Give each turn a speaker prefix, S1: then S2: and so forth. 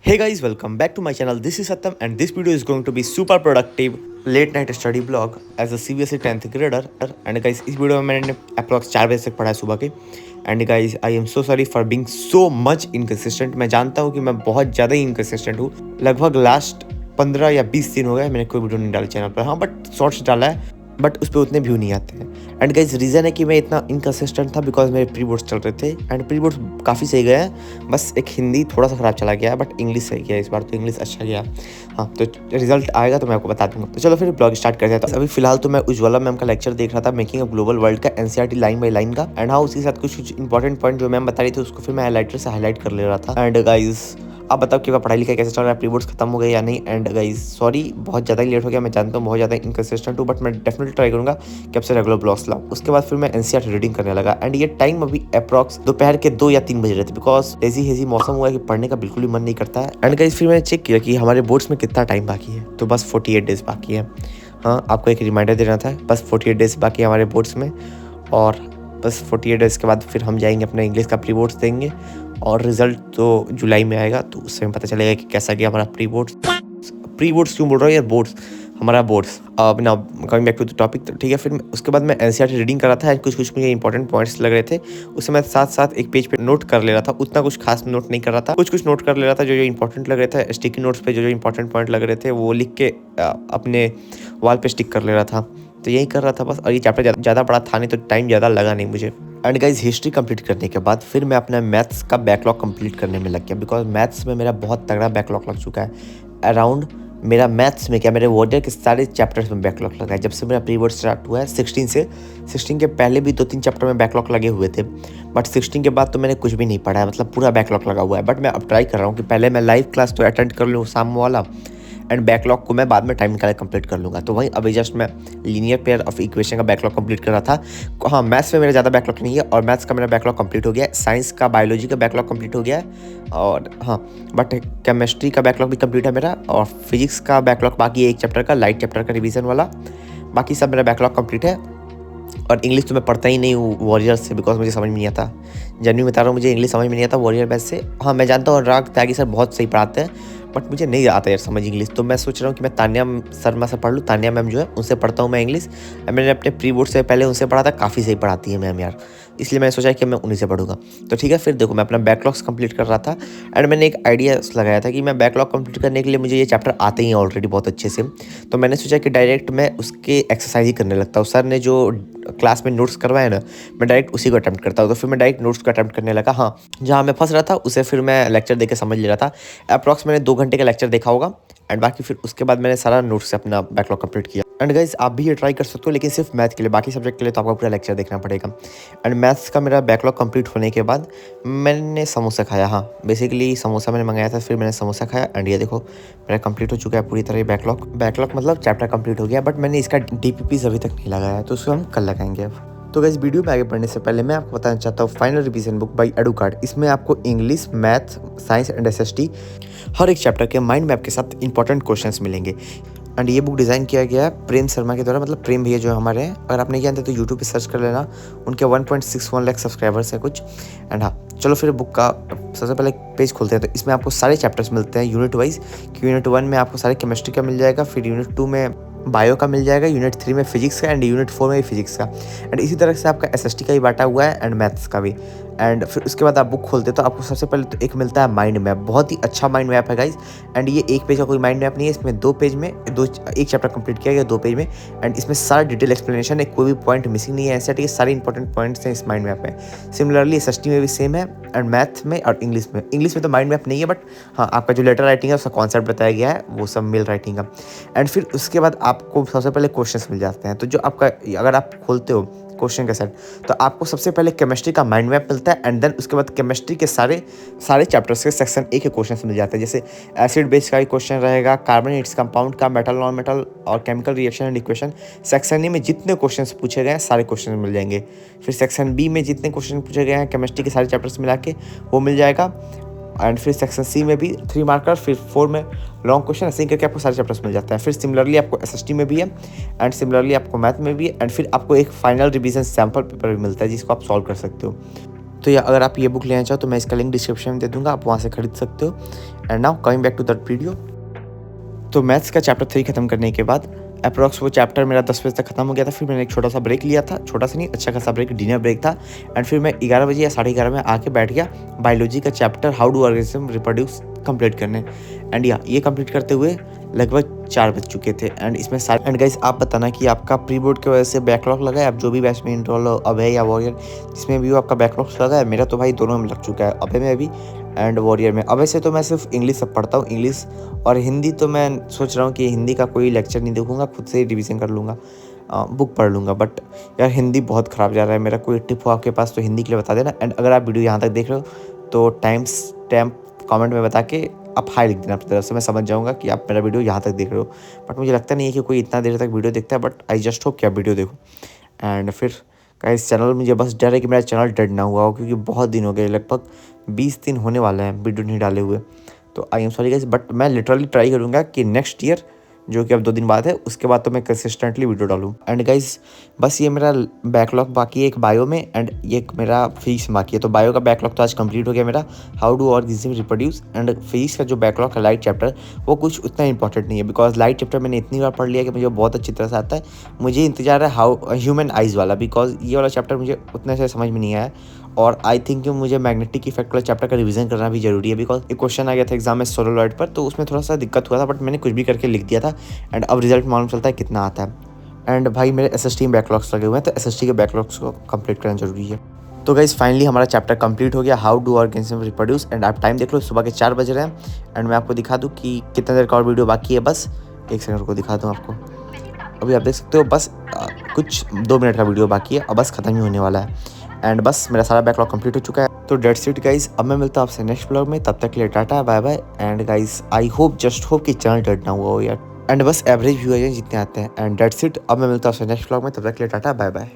S1: Hey guys, welcome back to my channel. This is Satyam and this video is going to be super productive late night study vlog as a CBSE 10th grader. And guys, इस video में मैंने approx 4 बजे तक पढ़ा है सुबह के. And guys I am so sorry for being so much inconsistent. मैं जानता हूँ कि मैं बहुत ज़्यादा ही इनकन्सिस्टेंट हूँ. लगभग लास्ट 15 या 20 दिन हो गए मैंने कोई वीडियो नहीं डाला चैनल पर. हाँ, बट शॉर्ट्स डाला है, बट उस पर उतने व्यू नहीं आते हैं. एंड गाइज रीज़न है कि मैं इतना इनकन्सिस्टेंट था बिकॉज मेरे प्री बोर्ड्स चल रहे थे. एंड प्री बोर्ड्स काफ़ी सही गए हैं, बस एक हिंदी थोड़ा सा ख़राब चला गया, बट इंग्लिश सही गया इस बार, तो इंग्लिश अच्छा गया. हाँ, तो रिजल्ट आएगा तो मैं आपको बता दूंगा. तो चलो फिर ब्लॉग स्टार्ट करते हैं. तो अभी फिलहाल तो मैं उज्ज्वला मैम का लेक्चर देख रहा था, मेकिंग अ ग्लोबल वर्ल्ड का, एनसीईआरटी लाइन बाई लाइन का. एंड हाँ, उसके साथ कुछ इंपॉर्टेंट पॉइंट जो मैम बता रही थी उसको फिर मैं हाईलाइटर से हाईलाइट कर ले रहा था. एंड गाइज आप बताओ कि पढ़ाई लिखाई कैसे चल रहा है, प्री बोर्ड्स खत्म हो गए या नहीं. एंड गाइज सॉरी बहुत ज़्यादा ही लेट हो गया, मैं जानता हूँ बहुत ज़्यादा इनकन्सिस्टेंट हूँ, बट मैं डेफिनेटली ट्राई करूँगा कि आपसे रेगुलर ब्लॉग्स लाऊं. उसके बाद फिर मैं एनसीईआरटी रीडिंग करने लगा. एंड ये टाइम अभी अप्रॉक्स दोपहर के 2 या 3 बज रहे थे बिकॉज हेजी हेजी मौसम हुआ है कि पढ़ने का बिल्कुल भी मन नहीं करता है. एंड गाइज फिर मैंने चेक किया कि हमारे बोर्ड्स में कितना टाइम बाकी है, तो बस 48 डेज बाकी है. हाँ, आपको एक रिमाइंडर देना था, बस 48 डेज बाकी है हमारे बोर्ड्स में. और बस 48 डेज़ के बाद फिर हम जाएंगे अपना इंग्लिश का प्री बोर्ड्स देंगे और रिजल्ट तो जुलाई में आएगा, तो उससे पता चलेगा कि कैसा गया हमारा प्री बोर्ड्स. प्री बोर्ड्स क्यों बोल रहा हूँ यार, बोर्ड्स हमारा बोर्ड्स. अब ना coming back to the topic, ठीक है. फिर उसके बाद मैं एनसीईआरटी रीडिंग कर रहा था. कुछ कुछ मुझे इंपॉर्टेंट पॉइंट्स लग रहे थे, उससे मैं साथ साथ एक पेज पे नोट कर ले रहा था. उतना कुछ खास नोट नहीं कर रहा था, कुछ कुछ नोट कर ले रहा था जो जो इंपॉर्टेंट लग रहे थे. स्टिकी नोट्स पे जो जो इंपॉर्टेंट पॉइंट लग रहे थे वो लिख के अपने वॉल पे स्टिक कर ले रहा था. तो यही कर रहा था बस. और ये चैप्टर ज़्यादा बड़ा था नहीं, तो टाइम ज़्यादा लगा नहीं मुझे. एंड गाइज हिस्ट्री कंप्लीट करने के बाद फिर मैं अपना मैथ्स का बैकलॉग कंप्लीट करने में लग गया बिकॉज मैथ्स में मेरा बहुत तगड़ा बैकलॉग लग चुका है. अराउंड मेरा मैथ्स में क्या, मेरे वॉरियर के सारे चैप्टर्स में बैकलॉग लगा है जब से मेरा प्री बोर्ड स्टार्ट हुआ है 16 से. 16 के पहले भी 2-3 चैप्टर में बैकलॉग लगे हुए थे, बट 16 के बाद तो मैंने कुछ भी नहीं पढ़ा है, मतलब पूरा बैकलॉग लगा हुआ है. बट मैं अब ट्राई कर रहा हूँ कि पहले मैं लाइव क्लास तो अटेंड कर लूँ शाम वाला, एंड बैकलॉग को मैं बाद में टाइम निकाल कंप्लीट कर लूँगा. तो वहीं अभी जस्ट मैं लीनियर पेयर ऑफ इक्वेशन का बैकलॉग कंप्लीट कर रहा था. हाँ, मैथ्स में मेरा ज़्यादा बैकलॉग नहीं है और मैथ्स का मेरा बैकलॉग कंप्लीट हो गया है. साइंस का बायोलॉजी का बैकलॉग कंप्लीट हो गया है. और हाँ, बट केमिस्ट्री का बैकलॉग भी कंप्लीट है मेरा. और फिजिक्स का बैकलॉग बाकी है, एक चैप्टर का, लाइट चैप्टर का रिवीजन वाला. बाकी सब मेरा बैकलॉग कंप्लीट है. और इंग्लिश तो मैं पढ़ता ही नहीं हूँ वॉरियर से बिकॉज मुझे समझ में नहीं आता. जेन्युइन बता रहा हूँ, मुझे इंग्लिश समझ में नहीं आता वॉरियर बैच से. हाँ, मैं जानता हूँ अनुराग त्यागी सर बहुत सही पढ़ाते हैं, बट मुझे नहीं आता यार समझ इंग्लिश. तो मैं सोच रहा हूँ कि मैं तानिया शर्मा से पढ़ लूँ. तानिया मैम जो है उनसे पढ़ता हूँ मैं इंग्लिश. मैंने अपने प्री बोर्ड से पहले उनसे पढ़ा था, काफ़ी सही पढ़ाती है मैम यार, इसलिए मैंने सोचा कि मैं उन्हीं से पढ़ूंगा. तो ठीक है, फिर देखो मैं अपना बैकलॉग्स कंप्लीट कर रहा था. एंड मैंने एक आइडिया लगाया था कि मैं बैकलॉग कंप्लीट करने के लिए मुझे ये चैप्टर आते ही हैं ऑलरेडी बहुत अच्छे से. तो मैंने सोचा कि डायरेक्ट मैं उसके एक्सरसाइज ही करने लगता हूँ. सर ने जो क्लास में नोट्स करवाए ना, मैं डायरेक्ट उसी को अटैम्प्ट करता हूँ. तो फिर मैं डायरेक्ट नोट्स को अटैम्प्ट करने लगा. हाँ, जहाँ मैं फंस रहा था उसे फिर मैं लेक्चर देके समझ ले रहा था. अप्रॉक्स मैंने 2 घंटे का लेक्चर देखा होगा. एंड बाकी फिर उसके बाद मैंने सारा नोट्स से अपना बैकलॉग कंप्लीट किया. एंड गाइज आप भी ये ट्राई कर सकते हो, लेकिन सिर्फ मैथ के लिए, बाकी सब्जेक्ट के लिए तो आपको पूरा लेक्चर देखना पड़ेगा. एंड मैथ्स का मेरा बैकलॉग कंप्लीट होने के बाद मैंने समोसा खाया. हाँ, बेसिकली समोसा मैंने मंगाया था, फिर मैंने समोसा खाया. एंड ये देखो मेरा कंप्लीट हो चुका है पूरी तरह बैकलॉग मतलब चैप्टर कंप्लीट हो गया. बट मैंने इसका DPPs अभी तक नहीं लगाया है, तो उसको हम कल लगाएंगे. तो गाइस वीडियो में आगे बढ़ने से पहले मैं आपको बताना चाहता हूँ फाइनल रिवीजन बुक बाय एडुकार्ड. इसमें आपको English, math, science and SST हर एक चैप्टर के माइंड मैप के साथ इंपॉर्टेंट क्वेश्चंस मिलेंगे. एंड ये बुक डिज़ाइन किया गया है प्रेम शर्मा के द्वारा, मतलब प्रेम भैया जो हमारे हैं. अगर आप नहीं जानते तो यूट्यूब पे सर्च कर लेना, उनके 1.61 लाख सब्सक्राइबर्स हैं कुछ. एंड हाँ, चलो फिर बुक का सबसे पहले पेज खोलते हैं. तो इसमें आपको सारे चैप्टर्स मिलते हैं यूनिट वाइज. कि यूनिट 1 में आपको सारे केमिस्ट्री का मिल जाएगा, फिर यूनिट 2 में बायो का मिल जाएगा, यूनिट 3 में फिजिक्स का, एंड यूनिट 4 में भी फिजिक्स का. एंड इसी तरह से आपका SST का ही बांटा हुआ है एंड मैथ्स का भी. एंड फिर उसके बाद आप बुक खोलते तो आपको सबसे पहले तो एक मिलता है माइंड मैप. बहुत ही अच्छा माइंड मैप है गाइज. एंड ये एक पेज का कोई माइंड मैप नहीं है, इसमें 2 पेज में एक चैप्टर कंप्लीट किया गया 2 पेज में. एंड इसमें सारा डिटेल एक्सप्लेनेशन है, कोई भी पॉइंट मिसिंग नहीं है. ऐसे ये सारे इंपॉर्टेंट पॉइंट्स हैं इस माइंड मैप में. सिमिलरली SST में भी सेम है, एंड मैथ में और इंग्लिश में तो माइंड मैप नहीं है, बट हाँ आपका जो लेटर राइटिंग है उसका कॉन्सेप्ट बताया गया है, वो सब मेल राइटिंग का. एंड फिर उसके बाद आपको सबसे पहले क्वेश्चंस मिल जाते हैं. तो जो आपका अगर आप खोलते हो क्वेश्चन का सेट, तो आपको सबसे पहले केमिस्ट्री का माइंड मैप मिलता है. एंड देन उसके बाद केमिस्ट्री के सारे चैप्टर्स के सेक्शन A के क्वेश्चन मिल जाते हैं. जैसे एसिड बेस का क्वेश्चन रहेगा, कार्बोनेट्स कंपाउंड का, मेटल नॉन मेटल और chemical reaction and equation. Section A में जितने क्वेश्चन पूछे गए हैं सारे क्वेश्चन मिल जाएंगे. फिर सेक्शन B में जितने क्वेश्चन पूछे गए हैं केमिस्ट्री के सारे चैप्टर्स मिला के वो मिल जाएगा. एंड फिर सेक्शन C में भी 3 मार्कर, फिर 4 में लॉन्ग क्वेश्चन, ऐसे ही करके आपको सारे चैप्टर्स मिल जाते हैं. फिर सिमिलरली आपको SST में भी है, एंड सिमिलरली आपको मैथ में भी है. एंड फिर आपको एक फाइनल रिवीजन सैम्पल पेपर भी मिलता है जिसको आप सॉल्व कर सकते हो. तो या अगर आप ये बुक लेना चाहो तो मैं इसका लिंक डिस्क्रिप्शन में दे दूँगा, आप वहाँ से खरीद सकते हो। And now coming back to that video, तो मैथ्स का चैप्टर 3 खत्म करने के बाद अप्रॉक्स वो चैप्टर मेरा 10 बजे तक खत्म हो गया था। फिर मैंने एक छोटा सा ब्रेक लिया था, छोटा सा नहीं, अच्छा खासा ब्रेक, डिनर ब्रेक था। एंड फिर मैं 11 बजे या 11:30 में आके बैठ गया बायोलॉजी का chapter how do organism reproduce complete करने। एंड या ये कंप्लीट करते हुए लगभग 4 बज चुके थे। एंड इसमें सारे एंड गाइस आप बताना कि आपका प्री बोर्ड की वजह से बैकलॉग लगा है, आप जो भी बैच में इनरोल हो, अभय या वॉरियर, जिसमें भी हो आपका बैकलॉग लगा है। मेरा तो भाई दोनों में लग चुका है, अभय में भी एंड वॉरियर में। अभय से तो मैं सिर्फ इंग्लिश सब पढ़ता हूँ, इंग्लिश और हिंदी तो मैं सोच रहा हूँ कि हिंदी का कोई लेक्चर नहीं देखूंगा, खुद से ही रिवीजन कर लूँगा, बुक पढ़ लूँगा। बट यार हिंदी बहुत ख़राब जा रहा है मेरा। कोई टिप हो आपके पास तो हिंदी के लिए बता देना। एंड अगर आप वीडियो यहाँ तक देख रहे हो तो टाइम स्टैम्प कमेंट में बता के आप हाई लिख देना अपनी तरफ से, मैं समझ जाऊँगा कि आप मेरा वीडियो यहाँ तक देख रहे हो। बट मुझे लगता नहीं है कि कोई इतना देर तक वीडियो देखता है, बट आई जस्ट होप कि आप वीडियो देखो। एंड फिर इस चैनल मुझे बस डर है कि मेरा चैनल डेड ना हुआ हो, क्योंकि बहुत दिन हो गए, लगभग 20 दिन होने वाले हैं वीडियो नहीं डाले हुए। तो I am sorry guys, but मैं लिटरली ट्राई करूँगा कि नेक्स्ट ईयर, जो कि अब 2 दिन बाद है, उसके बाद तो मैं कंसिस्टेंटली वीडियो डालूँ। एंड गाइस बस ये मेरा बैकलॉग बाकी है एक बायो में, एंड ये मेरा फिजिक्स में बाकी है। तो बायो का बैकलॉग तो आज कंप्लीट हो गया मेरा, how do organism reproduce. And physics का जो बैकलॉग है लाइट चैप्टर, वो कुछ उतना इंपॉर्टेंट नहीं है, बिकॉज लाइट चैप्टर मैंने इतनी बार पढ़ लिया कि मुझे बहुत अच्छी तरह से आता है। मुझे इंतजार है हाउ ह्यूमन आइज़ वाला, बिकॉज ये वाला चैप्टर मुझे उतने से समझ में नहीं आया। और आई थिंक कि मुझे मैग्नेटिक इफेक्ट वाला चैप्टर का रिवीजन करना भी जरूरी है, बिकॉज एक क्वेश्चन आ गया था एग्जाम में सोलर पर, तो उसमें थोड़ा सा दिक्कत हुआ था, बट मैंने कुछ भी करके लिख दिया था। एंड अब रिजल्ट मालूम चलता है कितना आता है। एंड भाई मेरे SST में बैकलॉग्स लगे हुए हैं, तो SST के बैकलॉग्स को कंप्लीट करना जरूरी है। तो गाइस फाइनली हमारा चैप्टर कंप्लीट हो गया, how do organism reproduce. And आप टाइम देख लो, सुबह के 4 बज रहे हैं। एंड मैं आपको दिखा दूँ कि कितना देर का और वीडियो बाकी है। बस एक सेकंड को दिखा दूँ आपको, अभी आप देख सकते हो बस कुछ 2 मिनट का वीडियो बाकी है, अब बस खत्म ही होने वाला है। एंड बस मेरा सारा बैकलॉग कंप्लीट हो चुका है। तो डेट्स इट गाइस, अब मैं मिलता हूँ आपसे नेक्स्ट ब्लॉग में, तब तक के लिए tata bye bye. And guys I hope, just hope कि चैनल डेड ना हुआ हो यार, एंड बस एवरेज व्यू है जितने आते हैं। एंड डेट्स इट, अब मैं मिलता हूँ आपसे नेक्स्ट ब्लॉग में, तब तक के लिए टाटा बाय बाय।